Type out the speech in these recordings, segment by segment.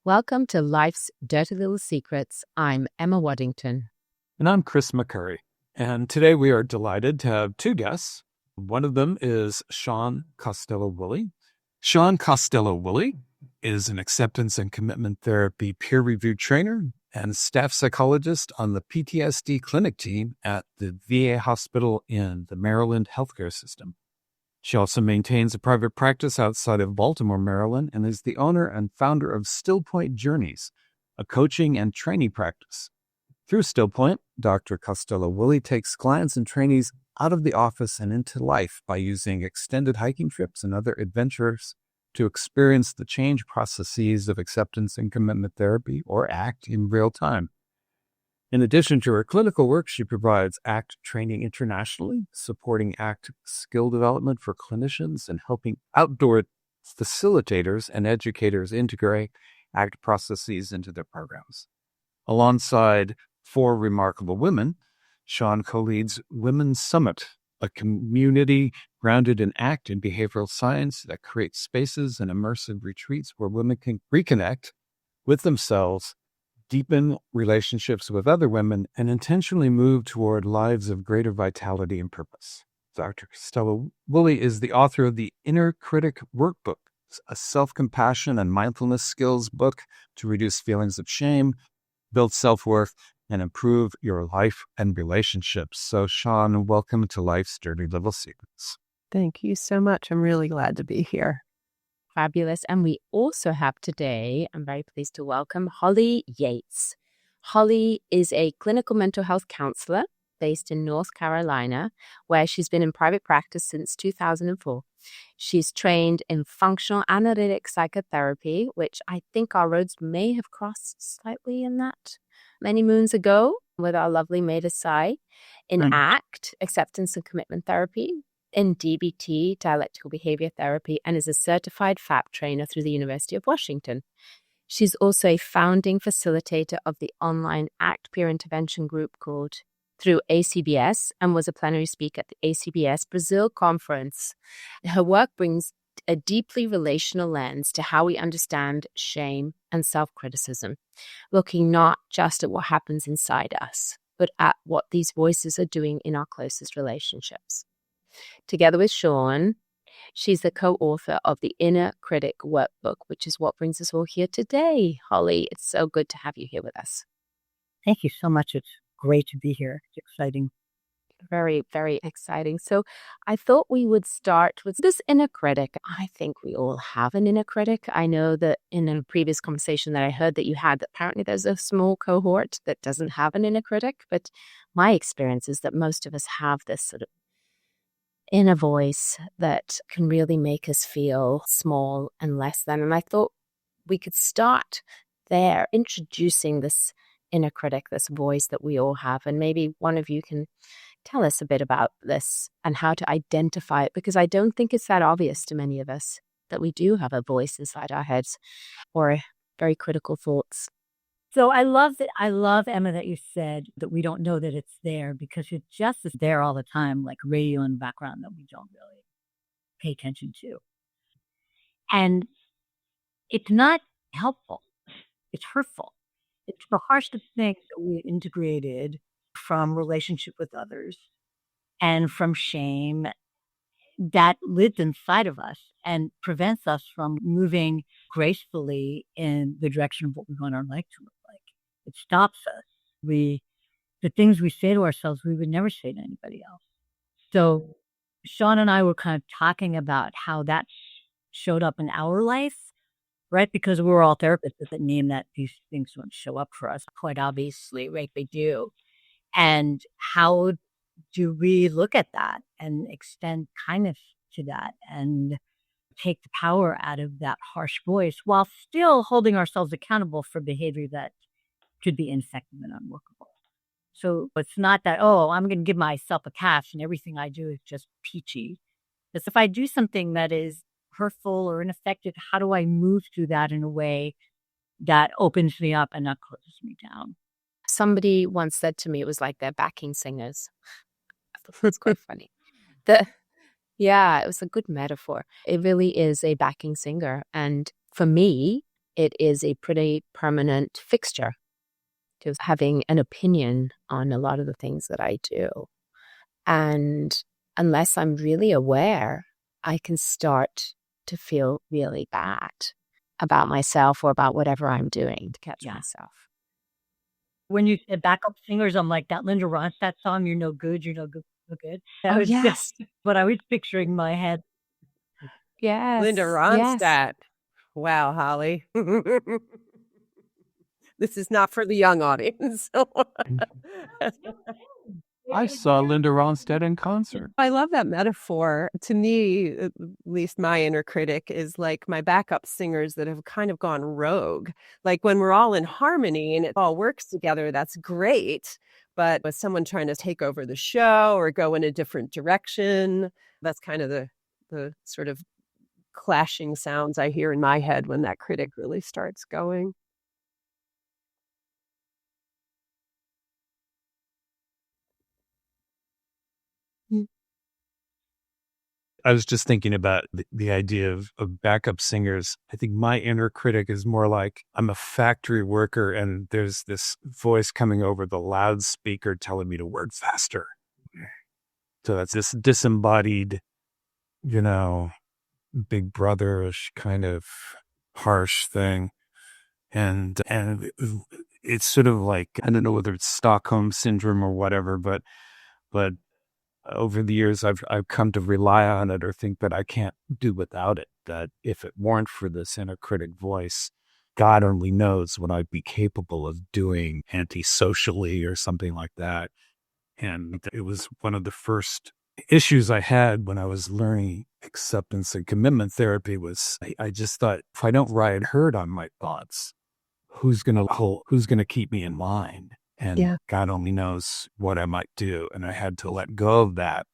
Welcome to Life's Dirty Little Secrets. I'm Emma Waddington. And I'm Chris McCurry. And today we are delighted to have two guests. One of them is Shawn Costello Woolley. Shawn Costello Woolley is an acceptance and commitment therapy peer-reviewed trainer and staff psychologist on the PTSD clinic team at the VA hospital in the Maryland healthcare system. She also maintains a private practice outside of Baltimore, Maryland, and is the owner and founder of Still Point Journeys, a coaching and training practice. Through Still Point, Dr. Costello Woolley takes clients and trainees out of the office and into life by using extended hiking trips and other adventures to experience the change processes of acceptance and commitment therapy, or ACT, in real time. In addition to her clinical work, she provides ACT training internationally, supporting ACT skill development for clinicians and helping outdoor facilitators and educators integrate ACT processes into their programs. Alongside four remarkable women, Shawn co-leads Women's Summit, a community grounded in ACT and behavioral science that creates spaces and immersive retreats where women can reconnect with themselves, deepen relationships with other women, and intentionally move toward lives of greater vitality and purpose. Dr. Costello Woolley is the author of the Inner Critic Workbook, a self-compassion and mindfulness skills book to reduce feelings of shame, build self-worth, and improve your life and relationships. So, Shawn, welcome to Life's Dirty Little Secrets. Thank you so much. I'm really glad to be here. Fabulous. And we also have today, I'm very pleased to welcome Holly Yates. Holly is a clinical mental health counselor based in North Carolina, where she's been in private practice since 2004. She's trained in functional analytic psychotherapy, which I think our roads may have crossed slightly in that many moons ago with our lovely Maida Sai, in ACT, acceptance and commitment therapy, in DBT, dialectical behavior therapy, and is a certified FAP trainer through the University of Washington. She's also a founding facilitator of the online ACT peer intervention group called through ACBS, and was a plenary speaker at the ACBS Brazil conference. Her work brings a deeply relational lens to how we understand shame and self-criticism, looking not just at what happens inside us, but at what these voices are doing in our closest relationships. Together with Shawn, she's the co-author of the Inner Critic Workbook, which is what brings us all here today. Holly, it's so good to have you here with us. Thank you so much. It's great to be here. It's exciting. Very, very exciting. So I thought we would start with this inner critic. I think we all have an inner critic. I know that in a previous conversation that I heard that you had, that apparently there's a small cohort that doesn't have an inner critic. But my experience is that most of us have this sort of inner voice that can really make us feel small and less than. And I thought we could start there, introducing this inner critic, this voice that we all have. And maybe one of you can tell us a bit about this and how to identify it, because I don't think it's that obvious to many of us that we do have a voice inside our heads or very critical thoughts. So I love, Emma, that you said that we don't know that it's there, because it just is there all the time, like radio in the background that we don't really pay attention to. And it's not helpful. It's hurtful. It's the harsh thing that we integrated from relationship with others and from shame that lives inside of us and prevents us from moving gracefully in the direction of what we want our life to look like. It stops us. The things we say to ourselves, we would never say to anybody else. So Shawn and I were kind of talking about how that showed up in our life, right? Because we're all therapists, it doesn't mean that these things don't show up for us. Quite obviously, right? They do. And how do we look at that and extend kindness to that and take the power out of that harsh voice while still holding ourselves accountable for behavior that could be ineffective and unworkable? So it's not that, oh, I'm going to give myself a pass and everything I do is just peachy. It's if I do something that is hurtful or ineffective, how do I move through that in a way that opens me up and not closes me down? Somebody once said to me, it was like they're backing singers. I thought that's quite funny. Yeah, it was a good metaphor. It really is a backing singer. And for me, it is a pretty permanent fixture, just having an opinion on a lot of the things that I do. And unless I'm really aware, I can start to feel really bad about myself or about whatever I'm doing to catch myself. When you said backup singers, I'm like, that Linda Ronstadt song, "You're No Good, You're No Good, No Good." That was yes. just what I was picturing in my head. Yes. Linda Yes. Ronstadt. Wow, Holly. This is not for the young audience. I saw Linda Ronstadt in concert. I love that metaphor. To me, at least my inner critic is like my backup singers that have kind of gone rogue. Like when we're all in harmony and it all works together, that's great. But with someone trying to take over the show or go in a different direction, that's kind of the sort of clashing sounds I hear in my head when that critic really starts going. I was just thinking about the idea of backup singers. I think my inner critic is more like I'm a factory worker and there's this voice coming over the loudspeaker telling me to work faster. So that's this disembodied, big brotherish kind of harsh thing. And it's sort of like, I don't know whether it's Stockholm syndrome or whatever, but over the years, I've come to rely on it or think that I can't do without it, that if it weren't for this inner critic voice, God only knows what I'd be capable of doing antisocially or something like that. And it was one of the first issues I had when I was learning acceptance and commitment therapy was I just thought, if I don't ride herd on my thoughts, who's going to keep me in line? And God only knows what I might do. And I had to let go of that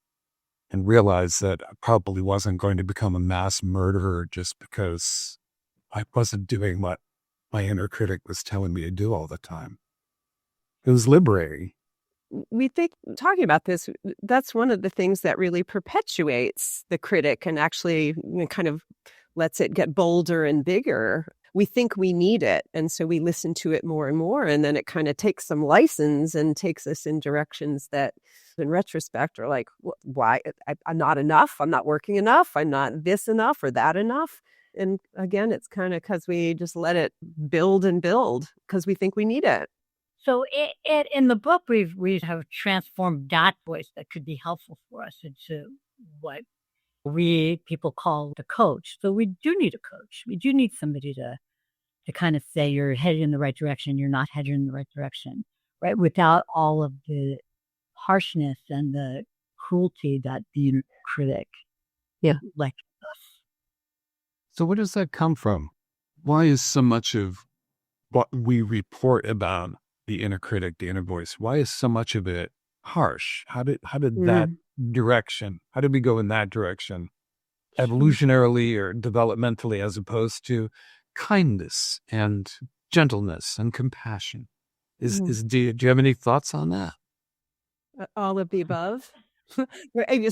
and realize that I probably wasn't going to become a mass murderer just because I wasn't doing what my inner critic was telling me to do all the time. It was liberating. We think, talking about this, that's one of the things that really perpetuates the critic and actually kind of lets it get bolder and bigger. We think we need it, and so we listen to it more and more, and then it kind of takes some license and takes us in directions that, in retrospect, are like, why? I'm not enough, I'm not working enough, I'm not this enough or that enough. And again, it's kind of because we just let it build and build because we think we need it. So in the book, we have transformed that voice that could be helpful for us into what people call the coach. So we do need a coach. We do need somebody to kind of say you're headed in the right direction, you're not headed in the right direction, right? Without all of the harshness and the cruelty that the inner critic like us. So where does that come from? Why is so much of what we report about the inner critic, the inner voice, why is so much of it harsh? How did that direction, how did we go in that direction evolutionarily or developmentally as opposed to kindness and gentleness and compassion? Do you have any thoughts on that? All of the above. Right.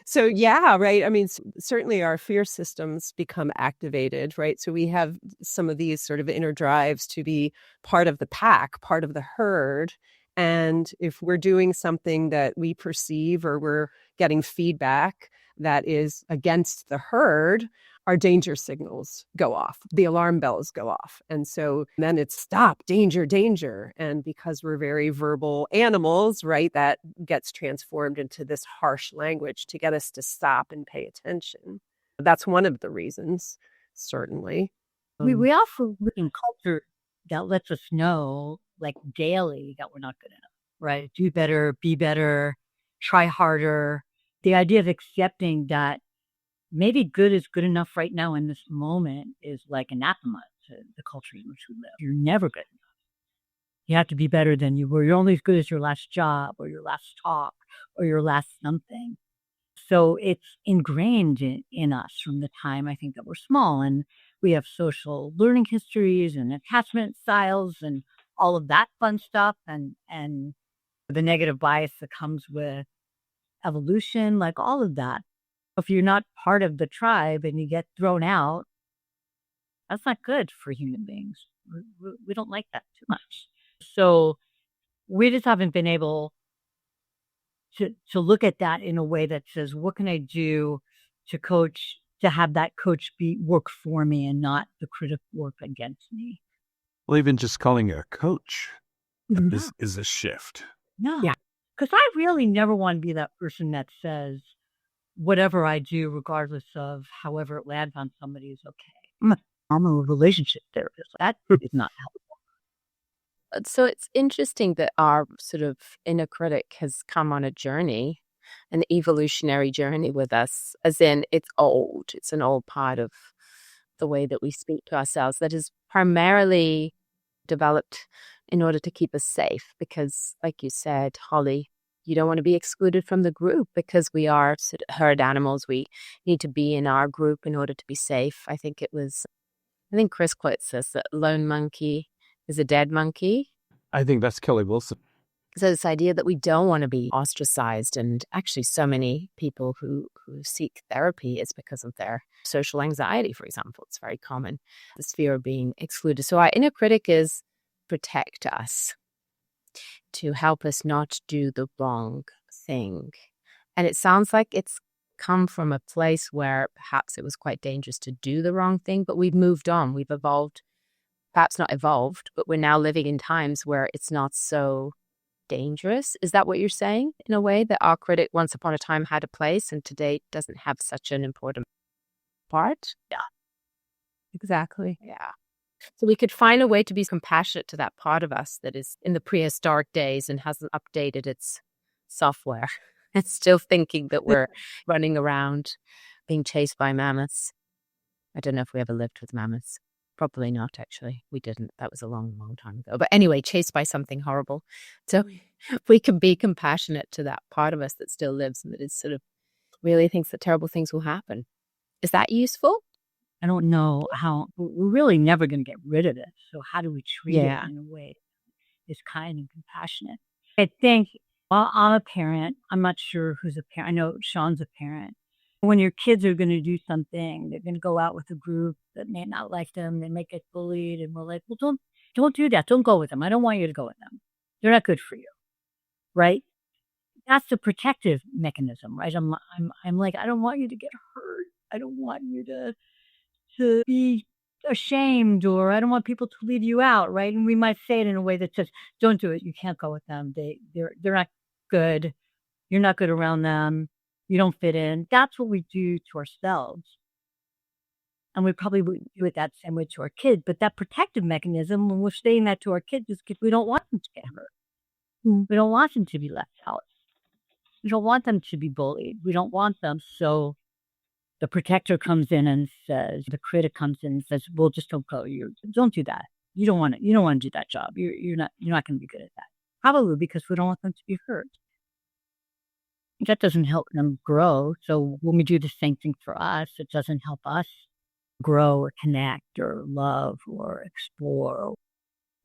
So yeah, right. I mean, certainly our fear systems become activated, right? So we have some of these sort of inner drives to be part of the pack, part of the herd. And if we're doing something that we perceive or we're getting feedback that is against the herd, our danger signals go off, the alarm bells go off. And so then it's stop, danger, danger. And because we're very verbal animals, right, that gets transformed into this harsh language to get us to stop and pay attention. That's one of the reasons, certainly. We also live in culture that lets us know, like daily, that we're not good enough, right? Do better, be better, try harder. The idea of accepting that maybe good is good enough right now in this moment is like anathema to the culture in which we live. You're never good enough. You have to be better than you were. You're only as good as your last job or your last talk or your last something. So it's ingrained in us from the time I think that we're small, and we have social learning histories and attachment styles and all of that fun stuff and the negative bias that comes with evolution, like all of that. If you're not part of the tribe and you get thrown out, That's not good for human beings. We don't like that too much. So we just haven't been able to look at that in a way that says, what can I do to have that coach work for me and not the critic work against me? Well, even just calling it a coach is a shift. Yeah. Because I really never want to be that person that says, whatever I do, regardless of however it lands on somebody, is okay. I'm a relationship therapist. That is not helpful. So it's interesting that our sort of inner critic has come on a journey, an evolutionary journey with us, as in it's old. It's an old part of the way that we speak to ourselves that is primarily developed in order to keep us safe. Because, like you said, Holly, you don't want to be excluded from the group because we are sort of herd animals. We need to be in our group in order to be safe. I think Chris quotes this, that lone monkey is a dead monkey. I think that's Kelly Wilson. So this idea that we don't want to be ostracized, and actually so many people who seek therapy is because of their social anxiety, for example. It's very common, this fear of being excluded. So our inner critic is protect us, to help us not do the wrong thing. And it sounds like it's come from a place where perhaps it was quite dangerous to do the wrong thing, but we've moved on. We've evolved, perhaps not evolved, but we're now living in times where it's not so dangerous. Is that what you're saying, in a way, that our critic once upon a time had a place and today doesn't have such an important part? Yeah, exactly. Yeah. So we could find a way to be compassionate to that part of us that is in the prehistoric days and hasn't updated its software. It's still thinking that we're running around being chased by mammoths. I don't know if we ever lived with mammoths. Probably not, actually. We didn't. That was a long, long time ago. But anyway, chased by something horrible. So we can be compassionate to that part of us that still lives and that is sort of really thinks that terrible things will happen. Is that useful? I don't know how. We're really never going to get rid of it. So how do we treat it in a way that is kind and compassionate? I think, well, I'm a parent. I'm not sure who's a parent. I know Shawn's a parent. When your kids are going to do something, they're going to go out with a group that may not like them. They may get bullied, and we're like, well, don't do that. Don't go with them. I don't want you to go with them. They're not good for you, right? That's the protective mechanism, right? I'm like, I don't want you to get hurt. I don't want you to be ashamed, or I don't want people to leave you out, right? And we might say it in a way that says, don't do it. You can't go with them. They're not good. You're not good around them. You don't fit in. That's what we do to ourselves. And we probably would do it that same way to our kids. But that protective mechanism, when we're saying that to our kids, is because we don't want them to get hurt. We don't want them to be left out. We don't want them to be bullied. We don't want them. So the protector comes in and says, the critic comes in and says, well, just don't go. Don't do that. You don't want to do that job. You're not going to be good at that. Probably because we don't want them to be hurt. That doesn't help them grow. So when we do the same thing for us, it doesn't help us grow or connect or love or explore.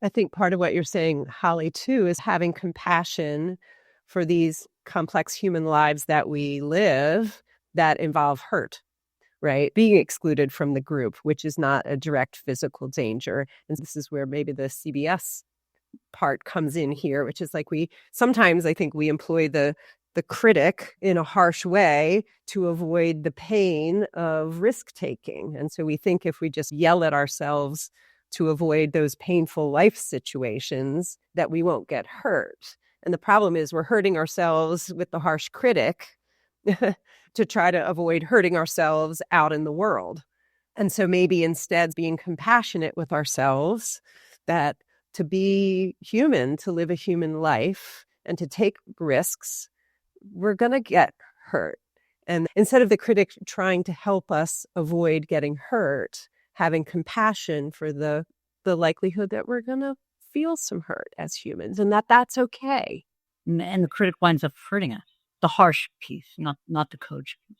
I think part of what you're saying, Holly, too, is having compassion for these complex human lives that we live that involve hurt, right? Being excluded from the group, which is not a direct physical danger. And this is where maybe the CBS part comes in here, which is like sometimes I think we employ the critic in a harsh way to avoid the pain of risk-taking. And so we think if we just yell at ourselves to avoid those painful life situations, that we won't get hurt. And the problem is we're hurting ourselves with the harsh critic to try to avoid hurting ourselves out in the world. And so maybe instead being compassionate with ourselves, that to be human, to live a human life and to take risks, we're going to get hurt. And instead of the critic trying to help us avoid getting hurt, having compassion for the likelihood that we're going to feel some hurt as humans and that's okay. And the critic winds up hurting us. The harsh piece, not the coach piece.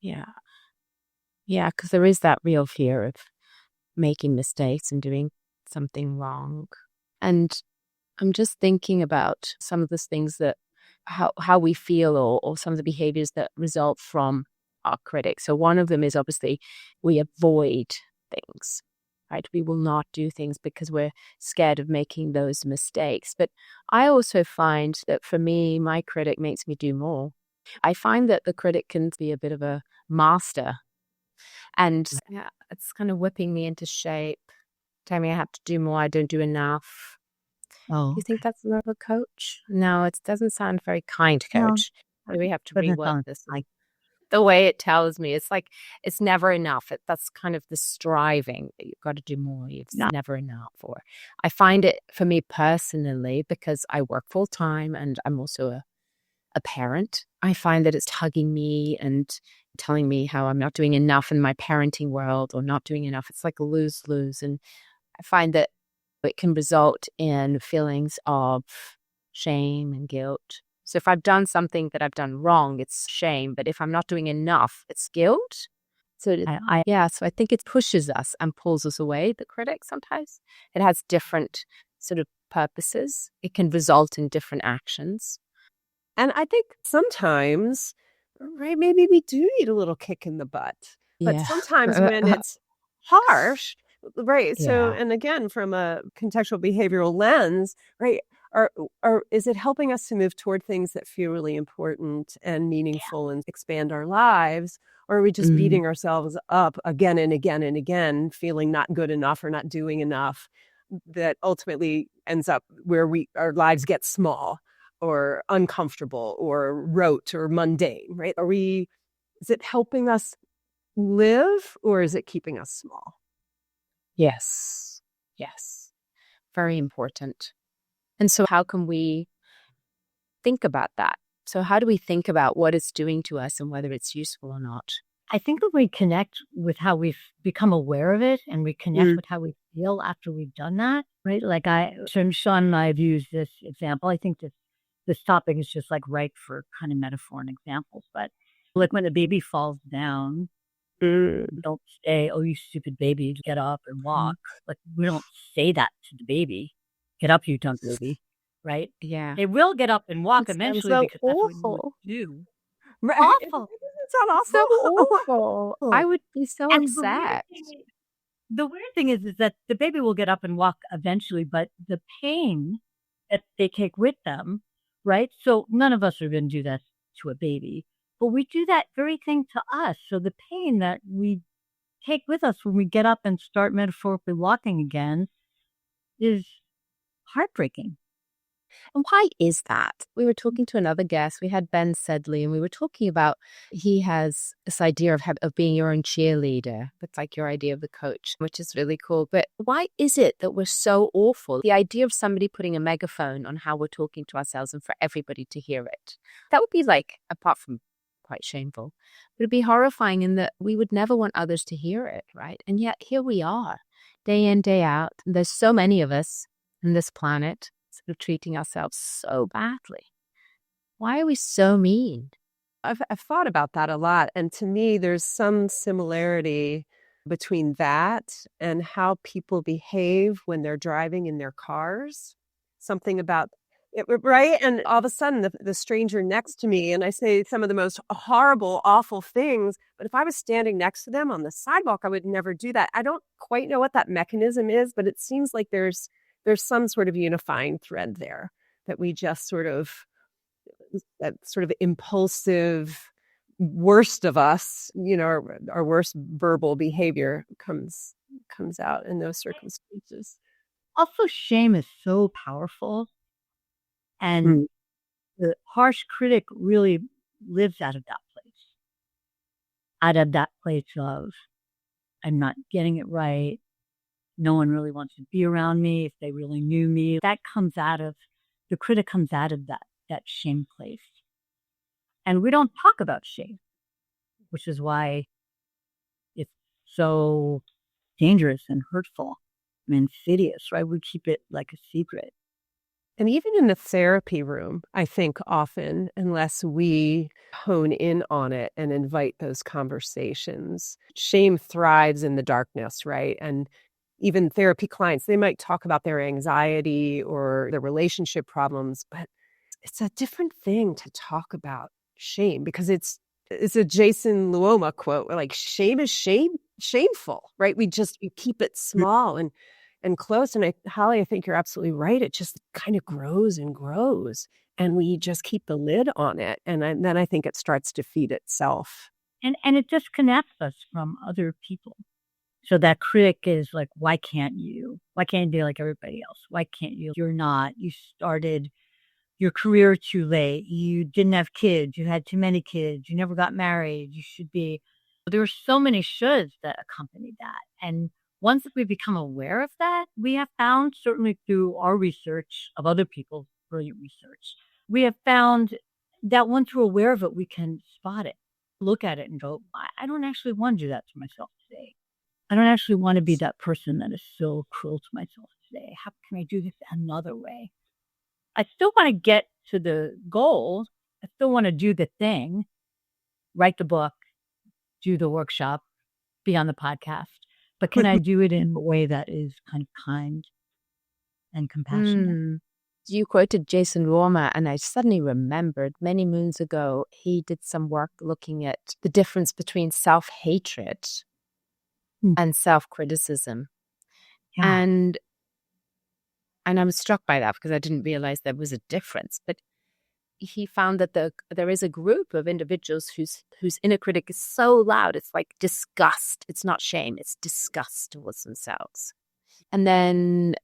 Yeah. Yeah, because there is that real fear of making mistakes and doing something wrong. And I'm just thinking about some of the things that how we feel or some of the behaviors that result from our critics. So one of them is obviously we avoid things, right? We will not do things because we're scared of making those mistakes. But I also find that for me, my critic makes me do more. I find that the critic can be a bit of a master, and it's kind of whipping me into shape, telling me I have to do more, I don't do enough. Oh, Do you think that's love a coach? No, it doesn't sound very kind, no, coach. Maybe we have to doesn't rework sound this. like The way it tells me, it's like it's never enough. That's kind of the striving that you've got to do more. It's No. never enough. Or I find it for me personally, because I work full time and I'm also a parent. I find that it's tugging me and telling me how I'm not doing enough in my parenting world or not doing enough. It's like a lose-lose. And I find that it can result in feelings of shame and guilt. So if I've done something that I've done wrong, it's shame. But if I'm not doing enough, it's guilt. So so I think it pushes us and pulls us away, the critic sometimes. It has different sort of purposes. It can result in different actions. And I think sometimes, right, maybe we do need a little kick in the butt. But sometimes when it's harsh, right? So, and again, from a contextual behavioral lens, right, or is it helping us to move toward things that feel really important and meaningful and expand our lives? Or are we just beating ourselves up again and again and again, feeling not good enough or not doing enough, that ultimately ends up where our lives get small or uncomfortable or rote or mundane, right? Is it helping us live, or is it keeping us small? Yes. Very important. And so how can we think about that? So how do we think about what it's doing to us and whether it's useful or not? I think that we connect with how we've become aware of it, and we connect with how we feel after we've done that, right? Like Shawn and I have used this example. I think this topic is just like right for kind of metaphor and examples. But like when a baby falls down, don't say, "Oh, you stupid baby, get up and walk." Like we don't say that to the baby. Get up, you dumb baby, right? Yeah. They will get up and walk eventually so because that's what you awful. would do. Right. Awful. It's not awful. So awful. I would be so And upset. the weird thing is that the baby will get up and walk eventually, but the pain that they take with them, right? So none of us are going to do that to a baby, but we do that very thing to us. So the pain that we take with us when we get up and start metaphorically walking again is heartbreaking. And why is that? We were talking to another guest. We had Ben Sedley, and we were talking about he has this idea of being your own cheerleader. It's like your idea of the coach, which is really cool. But why is it that we're so awful? The idea of somebody putting a megaphone on how we're talking to ourselves and for everybody to hear it. That would be like, apart from quite shameful, but it'd be horrifying in that we would never want others to hear it, right? And yet here we are, day in, day out. There's so many of us on this planet sort of treating ourselves so badly. Why are we so mean? I've thought about that a lot. And to me, there's some similarity between that and how people behave when they're driving in their cars. Something about it, right? And all of a sudden, the stranger next to me, and I say some of the most horrible, awful things. But if I was standing next to them on the sidewalk, I would never do that. I don't quite know what that mechanism is, but it seems like there's some sort of unifying thread there that we just that sort of impulsive worst of us, our worst verbal behavior comes out in those circumstances. Also, shame is so powerful. And the harsh critic really lives out of that place of, I'm not getting it right. No one really wants to be around me if they really knew me. The critic comes out of that shame place. And we don't talk about shame, which is why it's so dangerous and hurtful and insidious, right? We keep it like a secret. And even in the therapy room, I think often, unless we hone in on it and invite those conversations, shame thrives in the darkness, right? And even therapy clients, they might talk about their anxiety or their relationship problems, but it's a different thing to talk about shame because it's a Jason Luoma quote, like shame is shame. shameful, right? We keep it small and close. And Holly, I think you're absolutely right. It just kind of grows and grows, and we just keep the lid on it. And then I think it starts to feed itself. And it disconnects us from other people. So that critic is like, why can't you? Why can't you be like everybody else? Why can't you? You're not. You started your career too late. You didn't have kids. You had too many kids. You never got married. You should be. There were so many shoulds that accompanied that. And once we become aware of that, we have found, certainly through our research of other people's brilliant research, we have found that once we're aware of it, we can spot it, look at it and go, I don't actually want to do that to myself today. I don't actually want to be that person that is so cruel to myself today. How can I do this another way? I still want to get to the goal. I still want to do the thing, write the book, do the workshop, be on the podcast. But can I do it in a way that is kind of kind and compassionate? You quoted Jason Romer, and I suddenly remembered many moons ago, he did some work looking at the difference between self-hatred and self-criticism. Yeah. And I was struck by that because I didn't realize there was a difference. But he found that there is a group of individuals whose inner critic is so loud, it's like disgust. It's not shame, it's disgust towards themselves. And then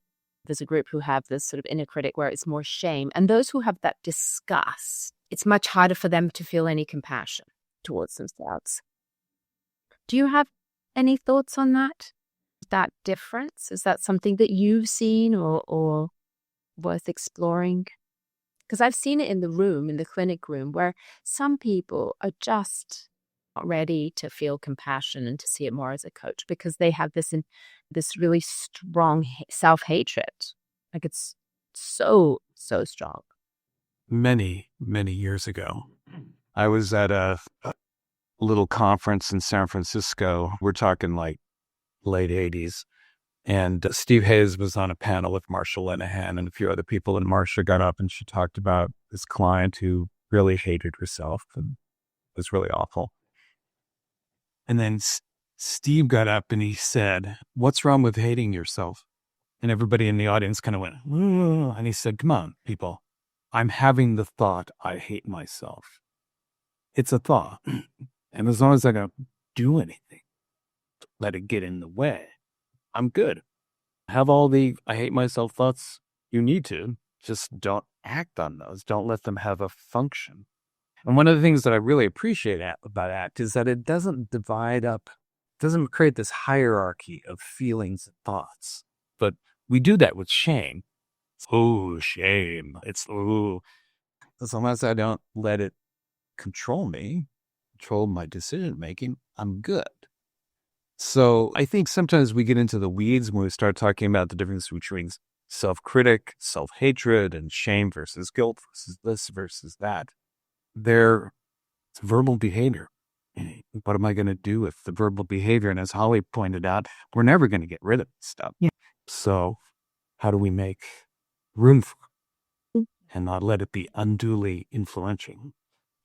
there's a group who have this sort of inner critic where it's more shame. And those who have that disgust, it's much harder for them to feel any compassion towards themselves. Do you have any thoughts on that? That difference? Is that something that you've seen or worth exploring? Because I've seen it in the clinic room, where some people are just not ready to feel compassion and to see it more as a coach because they have this really strong self-hatred. Like it's so strong. Many, many years ago, I was at a little conference in San Francisco. We're talking like late 80s. And Steve Hayes was on a panel with Marsha Linehan and a few other people. And Marsha got up and she talked about this client who really hated herself and was really awful. And then Steve got up and he said, "What's wrong with hating yourself?" And everybody in the audience kind of went, "Ugh." And he said, "Come on, people. I'm having the thought I hate myself. It's a thought. And as long as I don't do anything, let it get in the way, I'm good. Have all the I hate myself thoughts you need to. Just don't act on those. Don't let them have a function." And one of the things that I really appreciate about ACT is that it doesn't divide up, doesn't create this hierarchy of feelings and thoughts. But we do that with shame. Oh, shame. It's, oh. As long as I don't let it control me, control my decision making, I'm good. So I think sometimes we get into the weeds when we start talking about the difference between self-critic, self-hatred, and shame versus guilt versus this versus that. It's verbal behavior. What am I going to do with the verbal behavior? And as Holly pointed out, we're never going to get rid of this stuff. Yeah. So how do we make room for it and not let it be unduly influential?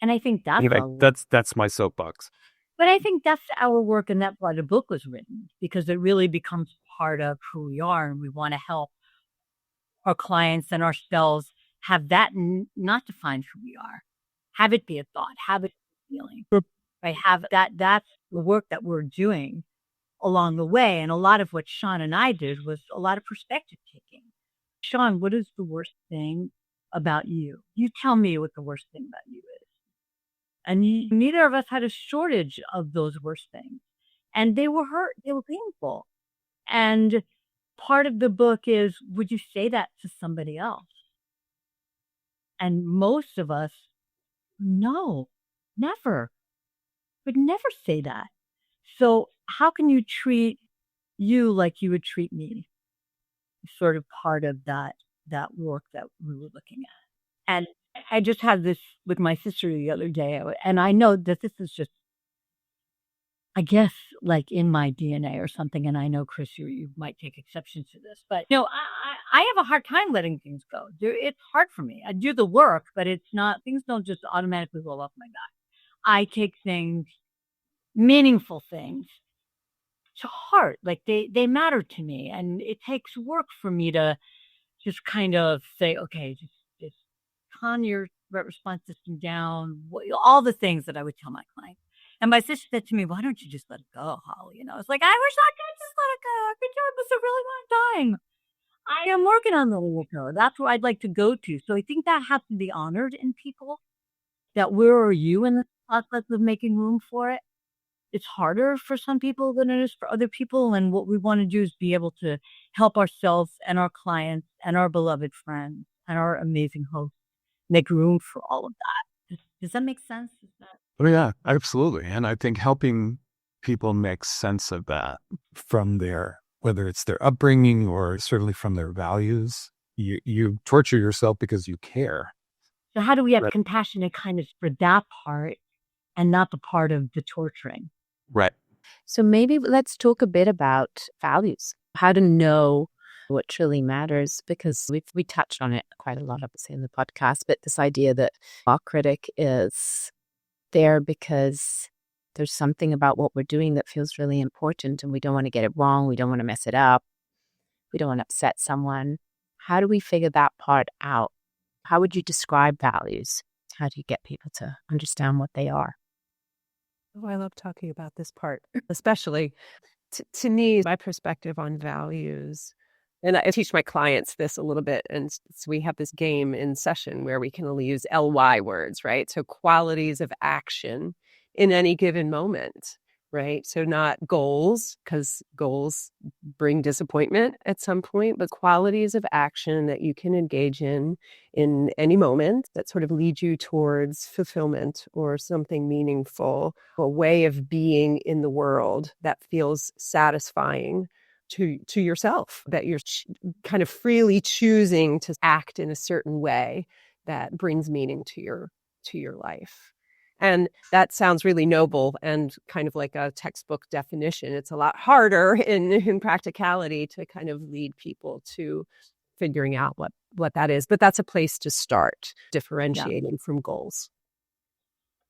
And I think That's my soapbox. But I think that's our work, and that's why the book was written, because it really becomes part of who we are, and we want to help our clients and ourselves have that not define who we are. Have it be a thought, have it be a feeling, right? Have that's the work that we're doing along the way. And a lot of what Shawn and I did was a lot of perspective taking. Shawn, what is the worst thing about you? You tell me what the worst thing about you is. And neither of us had a shortage of those worst things. And they were hurt. They were painful. And part of the book is, would you say that to somebody else? And most of us, no, never. Would never say that. So how can you treat you like you would treat me? Sort of part of that work that we were looking at. And I just had this with my sister the other day, and I know that this is just, I guess, like in my DNA or something. And I know, Chris, you might take exception to this, but no, I have a hard time letting things go. It's hard for me. I do the work, but it's not, things don't just automatically roll off my back. I take things, meaningful things, to heart. Like they matter to me. And it takes work for me to just kind of say, okay, just calm your response system down, all the things that I would tell my clients. And my sister said to me, why don't you just let it go, Holly? It's like, I wish I could just let it go. I've been doing this a really long time. I am working on the little pill. That's where I'd like to go to. So I think that has to be honored in people, that where are you in the process of making room for it? It's harder for some people than it is for other people. And what we want to do is be able to help ourselves and our clients and our beloved friends and our amazing hosts make room for all of that. Does that make sense? Oh, yeah, absolutely. And I think helping people make sense of that from whether it's their upbringing or certainly from their values, you torture yourself because you care. So how do we have compassionate kindness for that part and not the part of the torturing? Right. So maybe let's talk a bit about values, how to know what truly matters, because we touched on it quite a lot, obviously, in the podcast, but this idea that our critic is there because there's something about what we're doing that feels really important and we don't want to get it wrong. We don't want to mess it up. We don't want to upset someone. How do we figure that part out? How would you describe values? How do you get people to understand what they are? Oh, I love talking about this part, especially to me, my perspective on values. And I teach my clients this a little bit. And so we have this game in session where we can only use LY words, right? So qualities of action in any given moment, right? So not goals, because goals bring disappointment at some point, but qualities of action that you can engage in any moment that sort of lead you towards fulfillment or something meaningful, a way of being in the world that feels satisfying to yourself, that you're kind of freely choosing to act in a certain way that brings meaning to your life. And that sounds really noble and kind of like a textbook definition. It's a lot harder in practicality to kind of lead people to figuring out what that is. But that's a place to start differentiating from goals.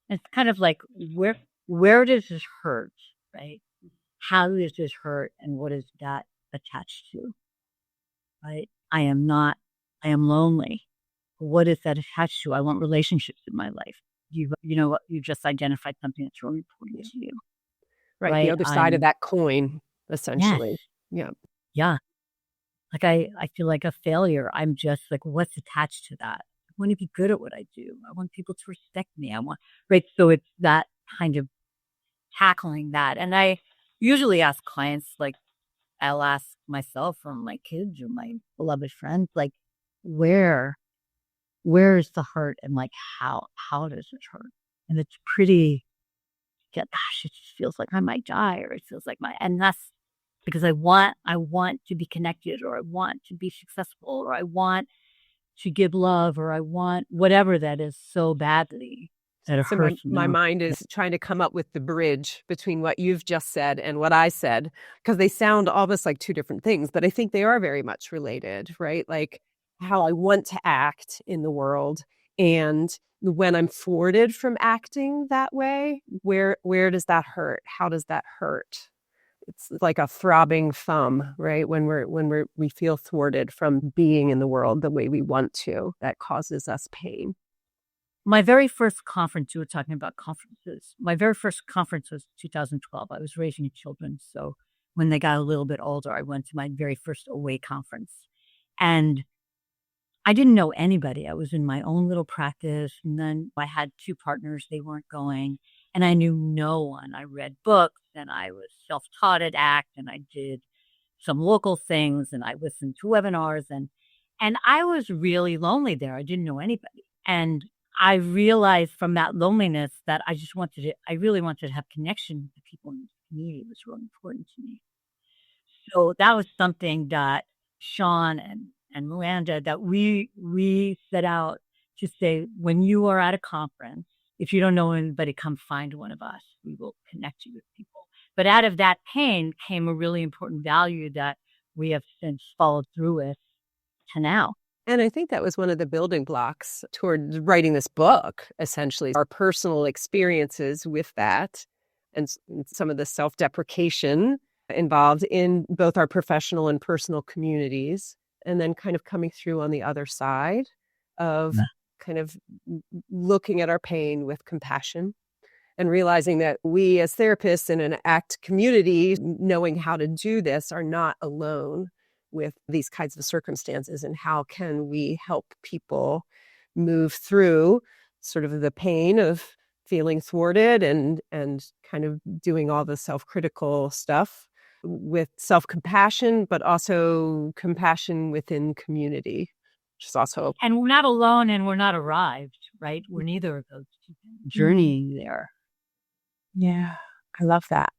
It's kind of like, where does this hurt, right? How does this hurt and what is that attached to, right? I am lonely. What is that attached to? I want relationships in my life. You just identified something that's really important to you. Right? The other side of that coin, essentially. Yes. Yeah. Like I feel like a failure. I'm just like, what's attached to that? I want to be good at what I do. I want people to respect me. Right? So it's that kind of tackling that. And I usually ask clients, like I'll ask myself or my kids or my beloved friends, like, where is the hurt and like how does it hurt? And it's pretty, gosh, it just feels like I might die, or it feels like and that's because I want to be connected, or I want to be successful, or I want to give love, or I want whatever that is so badly that it hurts. My mind is trying to come up with the bridge between what you've just said and what I said, because they sound almost like two different things, but I think they are very much related, right? Like how I want to act in the world, and when I'm thwarted from acting that way, where does that hurt? How does that hurt? It's like a throbbing thumb, right? When we feel thwarted from being in the world the way we want to, that causes us pain. My very first conference, you were talking about conferences. My very first conference was 2012. I was raising children. So when they got a little bit older, I went to my very first away conference. And I didn't know anybody. I was in my own little practice. And then I had two partners. They weren't going. And I knew no one. I read books and I was self-taught at ACT and I did some local things and I listened to webinars and I was really lonely there. I didn't know anybody. And I realized from that loneliness that I really wanted to have connection with the people in the community. It was really important to me. So that was something that Shawn and Miranda, that we set out to say, when you are at a conference, if you don't know anybody, come find one of us. We will connect you with people. But out of that pain came a really important value that we have since followed through with to now. And I think that was one of the building blocks toward writing this book, essentially, our personal experiences with that and some of the self-deprecation involved in both our professional and personal communities, and then kind of coming through on the other side of kind of looking at our pain with compassion and realizing that we as therapists in an ACT community, knowing how to do this, are not alone with these kinds of circumstances, and how can we help people move through sort of the pain of feeling thwarted and kind of doing all the self-critical stuff with self-compassion, but also compassion within community, which is also... And we're not alone and we're not arrived, right? We're neither of those two things. Journeying there. Yeah, I love that.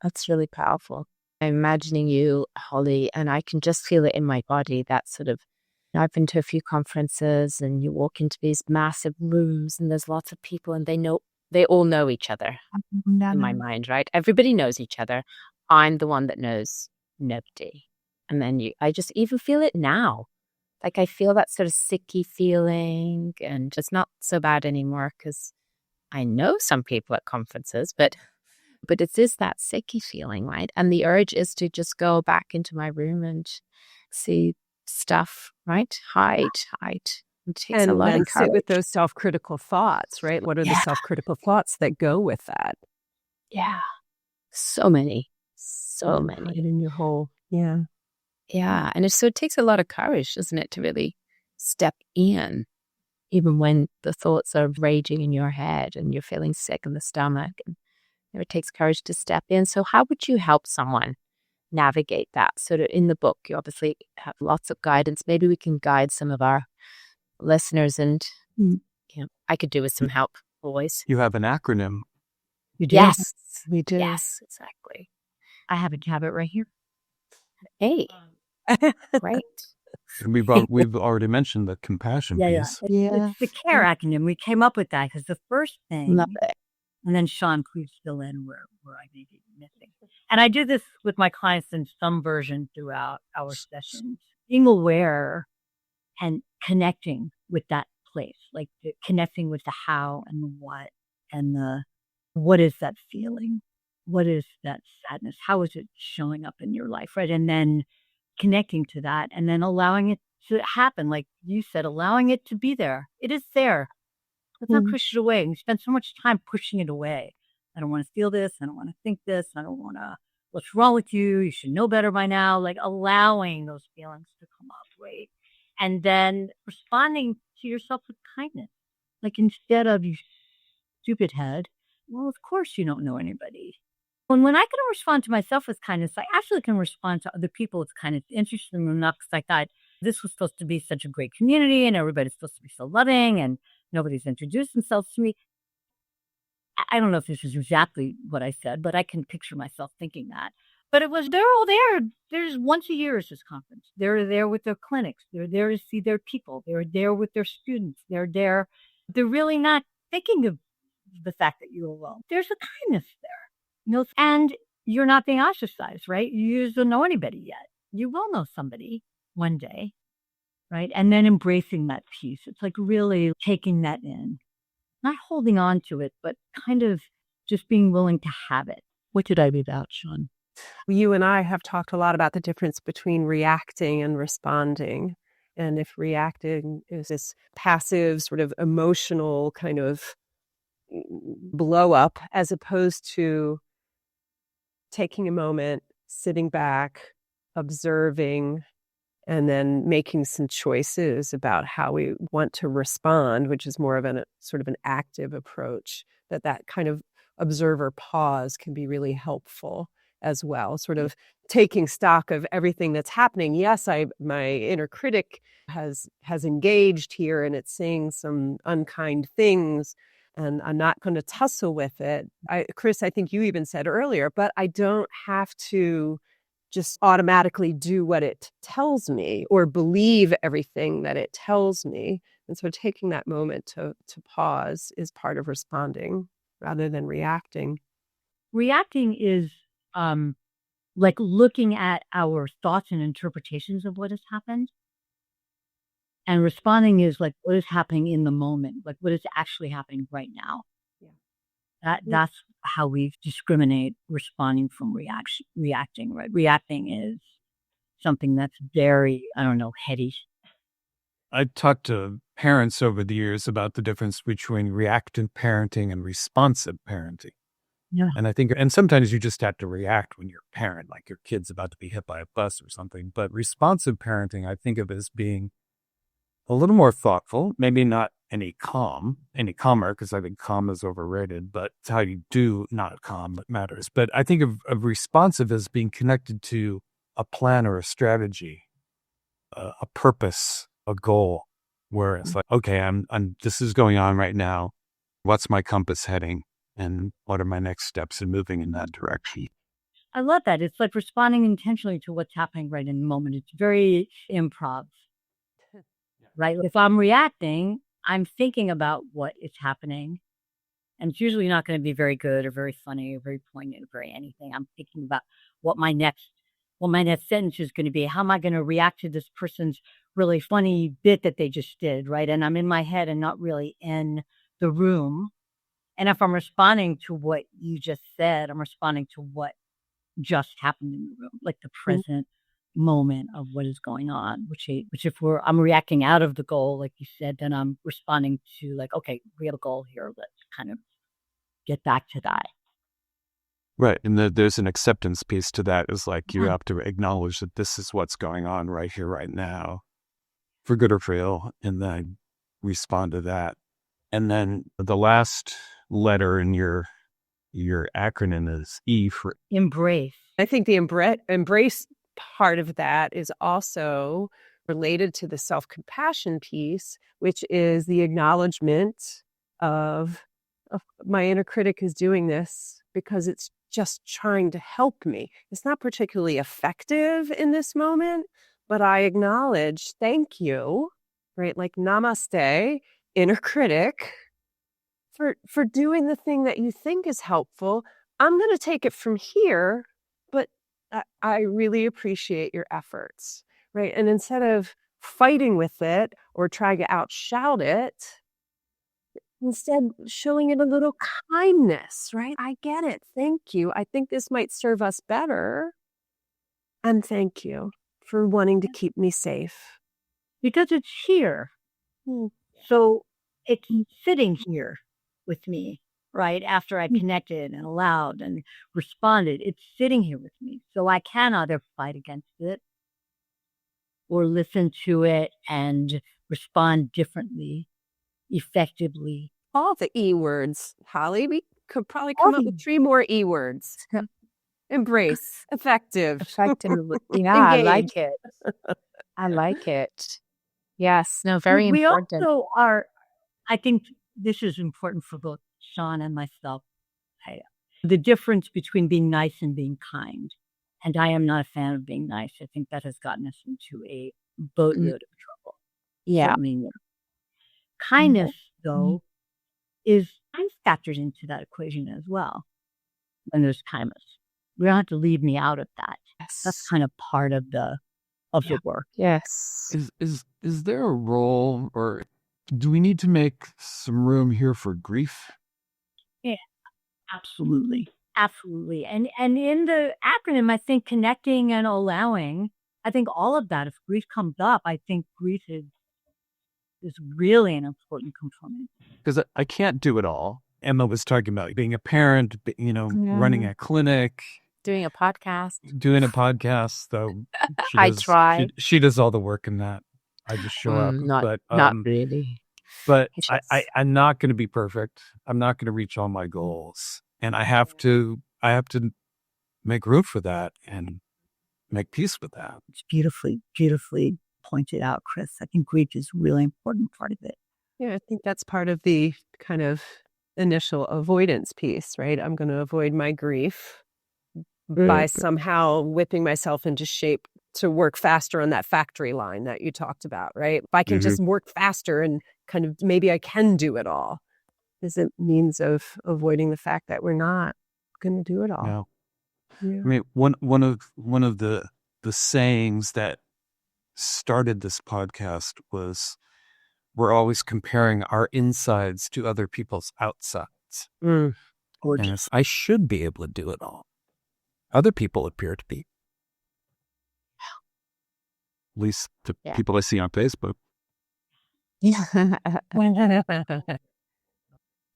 That's really powerful. I'm imagining you, Holly, and I can just feel it in my body, that sort of, I've been to a few conferences and you walk into these massive rooms and there's lots of people and they all know each other in my mind, right? Everybody knows each other. I'm the one that knows nobody. And then I just even feel it now. Like I feel that sort of sicky feeling, and it's not so bad anymore because I know some people at conferences, but it is that sicky feeling, right? And the urge is to just go back into my room and see stuff, right? Hide. It takes a lot of courage. Sit with those self-critical thoughts, right? What are the self-critical thoughts that go with that? Yeah. So many. Hide in your hole. Yeah. Yeah. And it takes a lot of courage, doesn't it, to really step in, even when the thoughts are raging in your head and you're feeling sick in the stomach. And it takes courage to step in. So how would you help someone navigate that? So in the book, you obviously have lots of guidance. Maybe we can guide some of our listeners, and I could do with some help always. You have an acronym. You do? Yes, we do. Yes, exactly. I have it right here. Hey, great. And we've already mentioned the compassion piece. It's the CARE acronym. We came up with that because the first thing, love it. And then Shawn, please fill in where I may be missing. And I do this with my clients in some version throughout our sessions. Being aware and connecting with that place, like connecting with the how and the what and the what is that feeling? What is that sadness? How is it showing up in your life, right? And then connecting to that and then allowing it to happen. Like you said, allowing it to be there. It is there. Let's not push it away. We spend so much time pushing it away. I don't want to feel this. I don't want to think this. I don't want to, what's wrong with you? You should know better by now. Like allowing those feelings to come up, right? And then responding to yourself with kindness. Like instead of you stupid head, well, of course you don't know anybody. And when I can respond to myself with kindness, I actually can respond to other people with kindness. Interesting enough, because I thought this was supposed to be such a great community and everybody's supposed to be so loving and nobody's introduced themselves to me. I don't know if this is exactly what I said, but I can picture myself thinking that. But they're all there. There's once a year is this conference. They're there with their clinics. They're there to see their people. They're there with their students. They're there. They're really not thinking of the fact that you're alone. There's a kindness there, and you're not being ostracized, right? You just don't know anybody yet. You will know somebody one day, right? And then embracing that piece. It's like really taking that in, not holding on to it, but kind of just being willing to have it. What did I leave out, Shawn? You and I have talked a lot about the difference between reacting and responding. And if reacting is this passive, sort of emotional kind of blow up, as opposed to taking a moment, sitting back, observing, and then making some choices about how we want to respond, which is more of a sort of an active approach, that kind of observer pause can be really helpful as well. Sort of taking stock of everything that's happening. Yes, my inner critic has engaged here and it's saying some unkind things, and I'm not going to tussle with it. Chris, I think you even said earlier, but I don't have to just automatically do what it tells me or believe everything that it tells me. And so taking that moment to pause is part of responding rather than reacting. Reacting is like looking at our thoughts and interpretations of what has happened. And responding is like what is happening in the moment, like what is actually happening right now. Yeah. That's how we discriminate responding from reacting, right? Reacting is something that's very, heady. I talked to parents over the years about the difference between reactive parenting and responsive parenting. Yeah. And I think, and sometimes you just have to react when you're a parent, like your kid's about to be hit by a bus or something. But responsive parenting, I think of as being a little more thoughtful, maybe not any calmer, because I think calm is overrated, but it's how you do not calm that matters. But I think of responsive as being connected to a plan or a strategy, a purpose, a goal, where it's like, okay, I'm this is going on right now. What's my compass heading? And what are my next steps in moving in that direction? I love that. It's like responding intentionally to what's happening right in the moment. It's very improv, right? If I'm reacting, I'm thinking about what is happening. And it's usually not going to be very good or very funny or very poignant or very anything. I'm thinking about what my next sentence is going to be. How am I going to react to this person's really funny bit that they just did, right? And I'm in my head and not really in the room. And if I'm responding to what you just said, I'm responding to what just happened in the room, like the present moment of what is going on, which if I'm reacting out of the goal, like you said, then I'm responding to like, okay, we have a goal here. Let's kind of get back to that. Right. And there's an acceptance piece to that. Is like you have to acknowledge that this is what's going on right here, right now, for good or for ill, and then respond to that. And then the last letter in your acronym is E for embrace. I think the embrace part of that is also related to the self-compassion piece, which is the acknowledgement of my inner critic is doing this because it's just trying to help me. It's not particularly effective in this moment, but I acknowledge, thank you, right? Like namaste, inner critic, for doing the thing that you think is helpful. I'm going to take it from here, but I really appreciate your efforts, right? And instead of fighting with it or trying to outshout it, instead showing it a little kindness, right? I get it. Thank you. I think this might serve us better. And thank you for wanting to keep me safe. Because it's here. So it's sitting here with me, right? After I've connected and allowed and responded, it's sitting here with me. So I can either fight against it or listen to it and respond differently, effectively. All the E words, Holly. We could probably come up with 3 more E words. Embrace, effective. Yeah, I like it. I like it. Yes, no, very important. We also are, I think this is important for both Shawn and myself. The difference between being nice and being kind. And I am not a fan of being nice. I think that has gotten us into a boatload of trouble. Yeah. Kindness, though, is factored into that equation as well. When there's kindness, we don't have to leave me out of that. Yes. That's kind of part of the work. Yes. Is there a role, or do we need to make some room here for grief? Yeah, absolutely. Absolutely. And in the acronym, I think connecting and allowing, I think all of that, if grief comes up, I think grief is really an important component. Because I can't do it all. Emma was talking about being a parent, running a clinic. Doing a podcast. Though I try. She does all the work in that. I just show up. Not really. But I'm not going to be perfect. I'm not going to reach all my goals. And I have to make room for that and make peace with that. It's beautifully pointed out, Chris. I think grief is a really important part of it. Yeah, I think that's part of the kind of initial avoidance piece, right? I'm going to avoid my grief by somehow whipping myself into shape to work faster on that factory line that you talked about, right? If I can just work faster and kind of maybe I can do it all. Is a means of avoiding the fact that we're not going to do it all. No. Yeah. I mean, one of the sayings that started this podcast was, we're always comparing our insides to other people's outsides. And I should be able to do it all. Other people appear to be. At least the people I see on Facebook.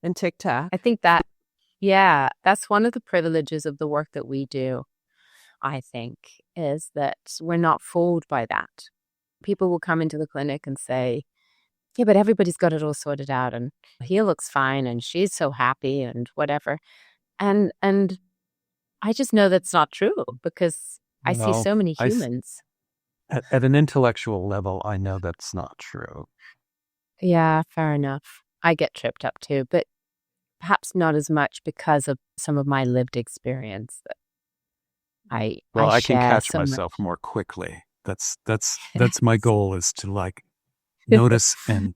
And TikTok. I think that's one of the privileges of the work that we do, I think, is that we're not fooled by that. People will come into the clinic and say, yeah, but everybody's got it all sorted out and he looks fine and she's so happy and whatever. And I just know that's not true because I see so many humans. At an intellectual level, I know that's not true. Yeah, fair enough. I get tripped up too, but perhaps not as much because of some of my lived experience that I can catch myself more quickly. That's my goal, is to like notice and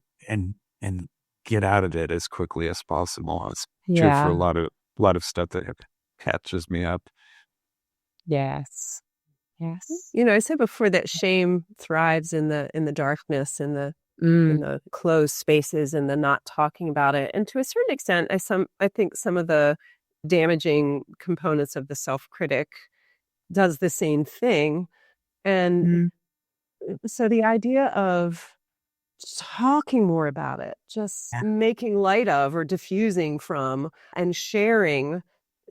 get out of it as quickly as possible. It's true for a lot of stuff that catches me up. Yes. I said before that shame thrives in the darkness, in the closed spaces, and the not talking about it. And to a certain extent, I think some of the damaging components of the self-critic does the same thing. And so the idea of talking more about it, just making light of or diffusing from and sharing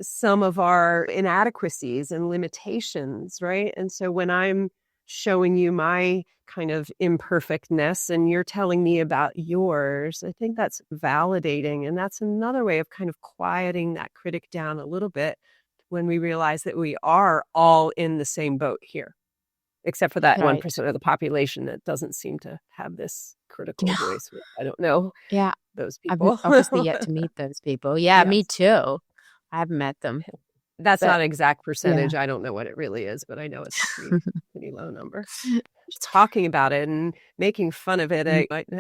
some of our inadequacies and limitations, right? And so when I'm showing you my kind of imperfectness and you're telling me about yours, I think that's validating. And that's another way of kind of quieting that critic down a little bit when we realize that we are all in the same boat here, except for that 1% of the population that doesn't seem to have this critical voice. I don't know those people. I've obviously yet to meet those people. Yeah, me too. I haven't met them. That's not an exact percentage. I don't know what it really is, but I know it's a pretty low number. Just talking about it and making fun of it.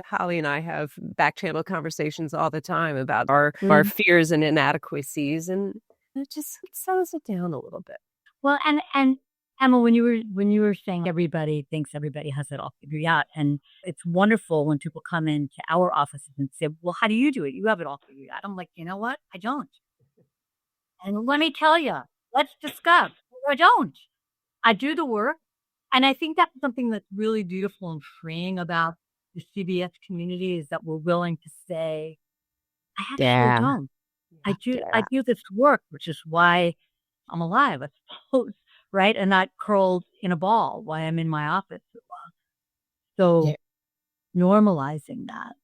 Holly and I have back channel conversations all the time about our fears and inadequacies, and it just slows it down a little bit. Well, and Emma, when you were saying everybody thinks everybody has it all figured out, and it's wonderful when people come into our offices and say, well, how do you do it? You have it all figured out. I'm like, you know what? I don't. And let me tell you, let's discuss. I don't. I do the work. And I think that's something that's really beautiful and freeing about the CBS community, is that we're willing to say, I actually don't. I do this work, which is why I'm alive, I suppose, right? And not curled in a ball while I'm in my office. So normalizing that.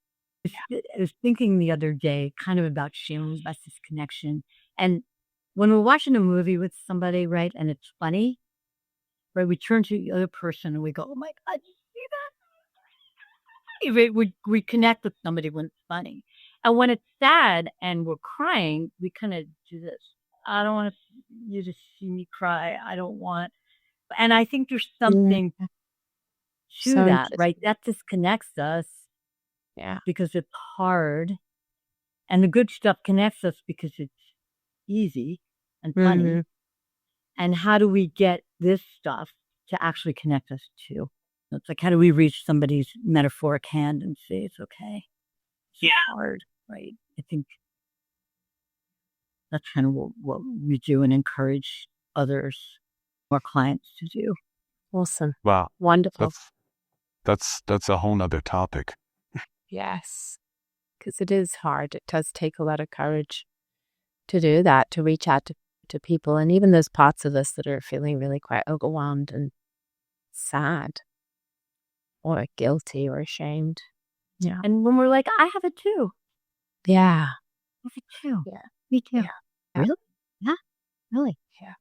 I was thinking the other day kind of about sharing about this connection. And when we're watching a movie with somebody, right, and it's funny, right, we turn to the other person and we go, oh my God, you see that? We connect with somebody when it's funny. And when it's sad and we're crying, we kind of do this. I don't want you to see me cry. I don't want. And I think there's something to that, right? That disconnects us because it's hard. And the good stuff connects us because it's easy and funny. And how do we get this stuff to actually connect us to? It's like, how do we reach somebody's metaphoric hand and say it's okay? It's hard, right? I think that's kind of what we do and encourage others, our clients, to do. Awesome. Wow. Wonderful. That's a whole nother topic. Yes. Because it is hard. It does take a lot of courage to do that, to reach out to people, and even those parts of us that are feeling really quite overwhelmed and sad or guilty or ashamed. Yeah. And when we're like, I have it too. Yeah. I have it too. Yeah. Me too. Yeah. Really? Yeah. Really? Yeah.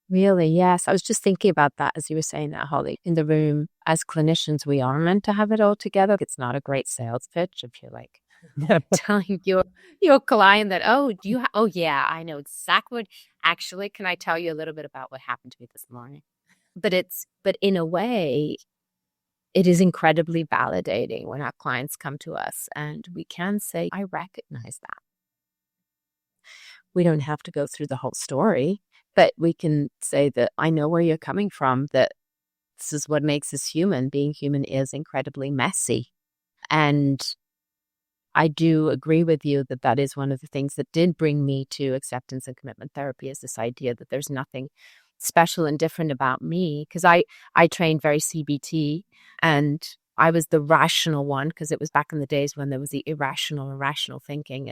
Really, yes. I was just thinking about that as you were saying that, Holly. In the room, as clinicians, we are meant to have it all together. It's not a great sales pitch if you're like telling your client that, yeah, I know exactly what. Actually, can I tell you a little bit about what happened to me this morning? But in a way, it is incredibly validating when our clients come to us and we can say, I recognize that. We don't have to go through the whole story, but we can say that I know where you're coming from, that this is what makes us human. Being human is incredibly messy. And I do agree with you that that is one of the things that did bring me to acceptance and commitment therapy, is this idea that there's nothing special and different about me. Because I trained very CBT, and I was the rational one, because it was back in the days when there was the irrational thinking.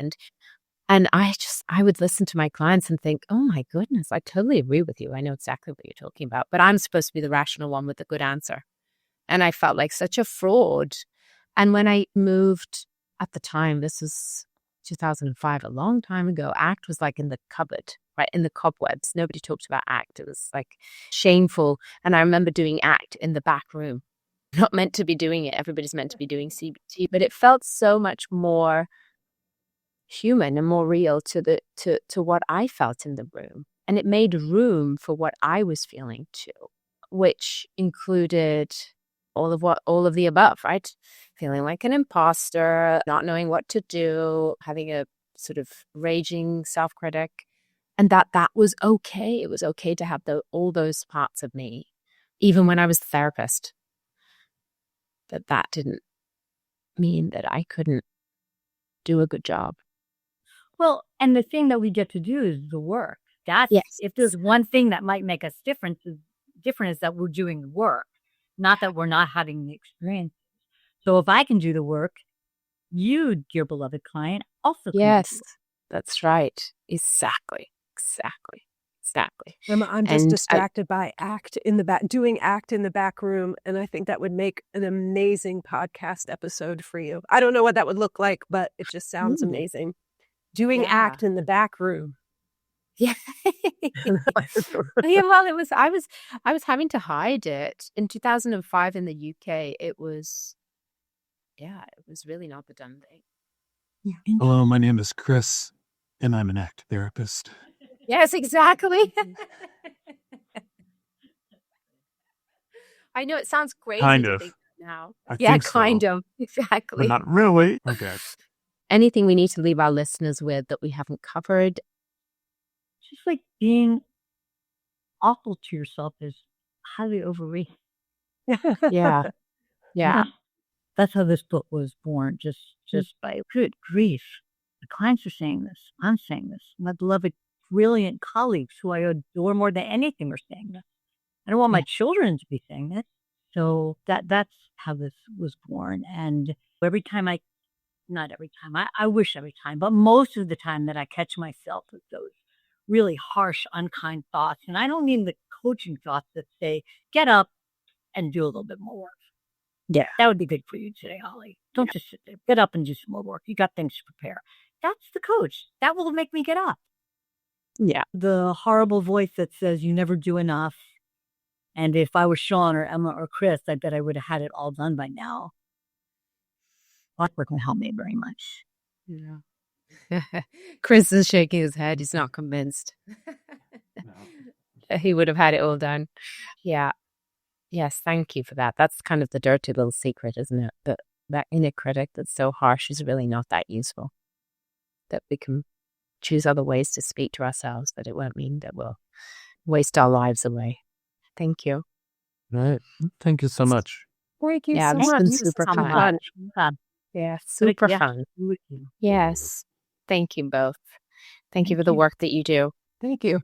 And I would listen to my clients and think, oh my goodness, I totally agree with you. I know exactly what you're talking about, but I'm supposed to be the rational one with the good answer. And I felt like such a fraud. And when I moved at the time, this was 2005, a long time ago, ACT was like in the cupboard, right? In the cobwebs. Nobody talked about ACT. It was like shameful. And I remember doing ACT in the back room. Not meant to be doing it. Everybody's meant to be doing CBT, but it felt so much more human and more real to what I felt in the room. And it made room for what I was feeling too, which included all of the above, right? Feeling like an imposter, not knowing what to do, having a sort of raging self-critic, and that was okay. It was okay to have all those parts of me, even when I was the therapist. That didn't mean that I couldn't do a good job. Well, and the thing that we get to do is the work. That's, yes. If there's one thing that might make us different is that we're doing the work, not that we're not having the experience. So if I can do the work, you, dear beloved client, also can do Yes, the work. that's right. Exactly. Emma, I'm just distracted by ACT in the back, doing ACT in the back room. And I think that would make an amazing podcast episode for you. I don't know what that would look like, but it just sounds amazing. Doing ACT in the back room. Yeah. Yeah, well, I was having to hide it. In 2005 in the UK, it was really not the done thing. Yeah. Hello, my name is Chris, and I'm an ACT therapist. Yes, exactly. I know it sounds crazy Kind to of. think now. I think so, kind of. Exactly. but not really. Okay. Anything we need to leave our listeners with that we haven't covered? Just like being awful to yourself is highly overrated. Yeah. That's how this book was born, just by good grief. The clients are saying this. I'm saying this. My beloved, brilliant colleagues who I adore more than anything are saying this. I don't want my children to be saying this. So that's how this was born. And not every time, I wish every time, but most of the time that I catch myself with those really harsh, unkind thoughts. And I don't mean the coaching thoughts that say, get up and do a little bit more work. Yeah. That would be good for you today, Holly. Don't just sit there. Get up and do some more work. You got things to prepare. That's the coach. That will make me get up. Yeah. The horrible voice that says you never do enough. And if I was Shawn or Emma or Chris, I bet I would have had it all done by now. That wouldn't help me very much. Yeah. Chris is shaking his head. He's not convinced. He would have had it all done. Yeah. Yes, thank you for that. That's kind of the dirty little secret, isn't it? That inner critic that's so harsh is really not that useful. That we can choose other ways to speak to ourselves, but it won't mean that we'll waste our lives away. Thank you. Right. Thank you so much. Thank you so This has much. been super fun. Yeah, super fun. Yes. Thank you both. Thank you for the work that you do. Thank you.